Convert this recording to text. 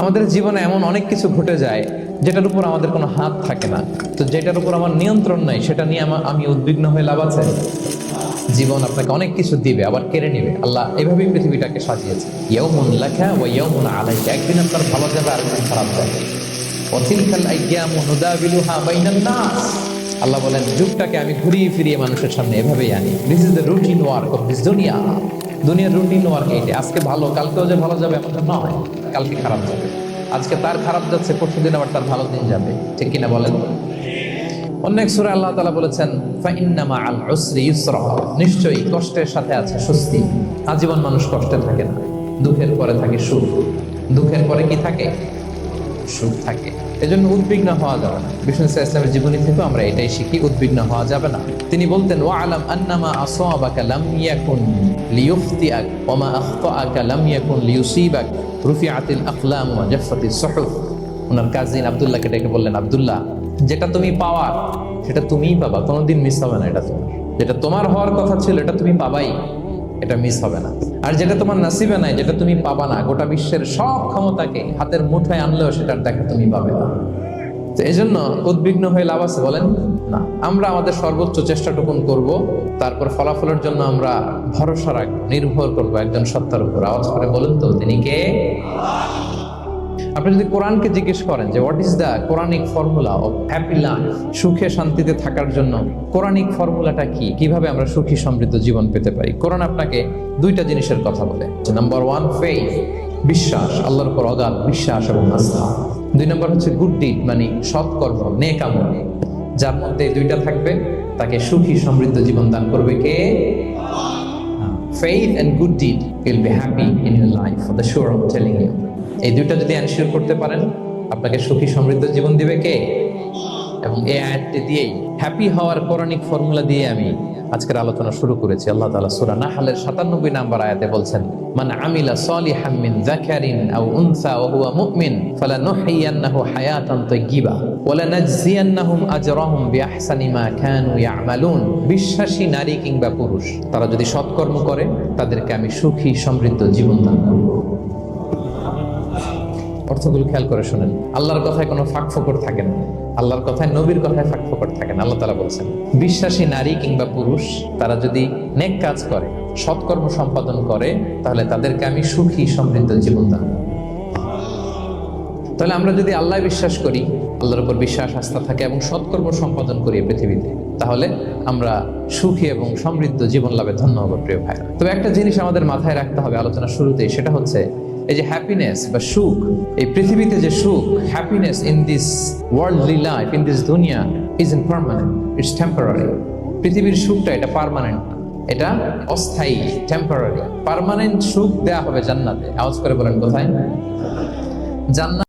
আমাদের জীবনে এমন অনেক কিছু ঘটে যায় যেটার উপর আমাদের কোনো হাত থাকে না, তো যেটার উপর আমার নিয়ন্ত্রণ নাই সেটা নিয়ে আমি উদ্বিগ্ন হয়ে লাভ আছে? জীবন আপনাকে অনেক কিছু দিবে আবার কেড়ে নিবে। আল্লাহ এভাবেই পৃথিবীটাকে সাজিয়েছে, ইয়াউমুন লাকা ওয়া ইয়াউমুন আলাইকা। একদিন আপনার ভালো যাবে আরেকদিন খারাপ যাবে। ওয়া তিলকাল আইয়ামু নুদাবিলুহা বাইনান নাস। আল্লাহ বলেন যুগটাকে আমি ঘুরিয়ে ফিরিয়ে মানুষের সামনে এভাবেই আনি। This is the routine work of this দুনিয়া। দুনিয়ার রুটিন ওয়ার্ক এইটা। আজকে ভালো, কালকেও যে ভালো যাবে এমন নয়, কালকে খারাপ যাবে। আজকে তার খারাপ যাচ্ছে, পরশুদিন আবার তার ভালো দিন যাবে, ঠিক কিনা বলেন? অন্য এক সূরায় আল্লাহ তাআলা বলেছেন ফাইন্না মাআল উসরি ইউসরা, নিশ্চয়ই কষ্টের সাথে আছে স্বস্তি। আজীবন মানুষ কষ্টে থাকে না, দুঃখের পরে থাকে সুখ, দুঃখের পরে কি থাকে? সুখ থাকে। এজন্য উদ্বিগ্ন হওয়া যাবে না। বিষ্ণু ইসলামের জীবনী থেকে আমরা এটাই শিখি, উদ্বিগ্ন হওয়া যাবে না। তিনি বলতেন ওয়া আলাম আন্নামা আসাবাকা লাম ইয়াকুন লিয়ুখতিআক ওয়া মা আখতাআকা লাম ইয়াকুন লিয়ুসিবাক রুফিআতিল আকলাম ওয়া জাফফাতিস সুহুফ। ওনার কাজিন আব্দুল্লাহকে ডেকে বললেন, আব্দুল্লাহ, যেটা তুমি পাওয়ার সেটা তুমিই পাবা, কোনোদিন মিস হবে না। এটা তোমার, যেটা তোমার হওয়ার কথা ছিল এটা তুমি পাবাই, এটা মিস হবে না। আর যেটা তোমার নাসিবে নাই, যেটা তুমি পাবা না, গোটা বিশ্বের সব ক্ষমতাকে হাতের মুঠোয় আনলেও সেটার দেখা তুমি পাবে না। তো এই জন্য উদ্বিগ্ন হয়ে লাভ আছে বলেন? না। আমরা আমাদের সর্বোচ্চ চেষ্টাটুকুন করব, তারপর ফলাফলের জন্য আমরা ভরসা রাখবো, নির্ভর করবো একজন সত্তার উপর। আওয়াজ করে বলুন তো, তিনি কে? আপনি যদি কোরআনকে জিজ্ঞেস করেন যে what is the Quranic formula of happy life, সুখে শান্তিতে থাকার জন্য কোরআনিক ফর্মুলাটা কি, কিভাবে আমরা সুখী সমৃদ্ধ জীবন পেতে পারি, কোরআন আপনাকে দুইটা জিনিসের কথা বলে। নাম্বার ওয়ান, ফেইথ, বিশ্বাস, আল্লাহর উপর অগাধ বিশ্বাস এবং আস্থা। দুই নম্বর হচ্ছে গুড ডিড, মানে সৎকর্ম, নেক আমল। যার মধ্যে দুইটা থাকবে তাকে সুখী সমৃদ্ধ জীবন দান করবে কে? Faith and good deed will be happy in your life, for the sure, I am telling you. এই দুইটা যদি এনশিওর করতে পারেন, আপনাকে সুখী সমৃদ্ধ জীবন দিবে কে? এবং এই আয়াতটি দিয়েই, হ্যাপি হওয়ার কোরআনিক ফর্মুলা দিয়ে আমি আজকের আলোচনা শুরু করেছি। আল্লাহ তাআলা সূরা নাহলের 97 নম্বর আয়াতে বলছেন, মান আমিলা সালিহাম মিন যাকারিন আও উনসা ওয়া হুয়া মুমিন ফালানুহইয়ান্নাহু হায়াতান তাইয়্যিবা ওয়া লানাজজিয়ান্নাহুম আজরাহুম বিআহসানি মা কানু ইয়ামালুন। বিশ্বাসী নারী কিংবা পুরুষ তারা যদি সৎকর্ম করে, তাদেরকে আমি সুখী সমৃদ্ধ জীবন দান করব। অর্থগুলো খেয়াল করে শুনেন। আল্লাহর কথায় কোনো ফাঁক ফোকর থাকে না, আল্লাহর কথায়, নবীর কথায় ফাঁক ফোকর থাকে না। আল্লাহ তাআলা বলছেন বিশ্বাসী নারী কিংবা পুরুষ তারা যদি নেক কাজ করে, সৎকর্ম সম্পাদন করে, তাহলে তাদেরকে আমি সুখী সমৃদ্ধ জীবন দান। তাহলে আমরা যদি আল্লাহ বিশ্বাস করি, আল্লাহর উপর বিশ্বাস আস্থা থাকে এবং সৎকর্ম সম্পাদন করি পৃথিবীতে, তাহলে আমরা সুখী এবং সমৃদ্ধ জীবন লাভে ধন্য হব প্রিয় ভাইরা। তবে একটা জিনিস আমাদের মাথায় রাখতে হবে আলোচনা শুরুতেই, সেটা হচ্ছে এই যে হ্যাপিনেস বা সুখ, এই পৃথিবীতে যে সুখ, happiness in this worldly life, in this দুনিয়া is in permanent, it's temporary. পৃথিবীর সুখটা এটা পার্মানেন্ট, এটা অস্থায়ী, টেম্পোরারি। পার্মানেন্ট সুখ দেয়া হবে জান্নাতে। আওয়াজ করে বলেন কোথায়? জান্নাত।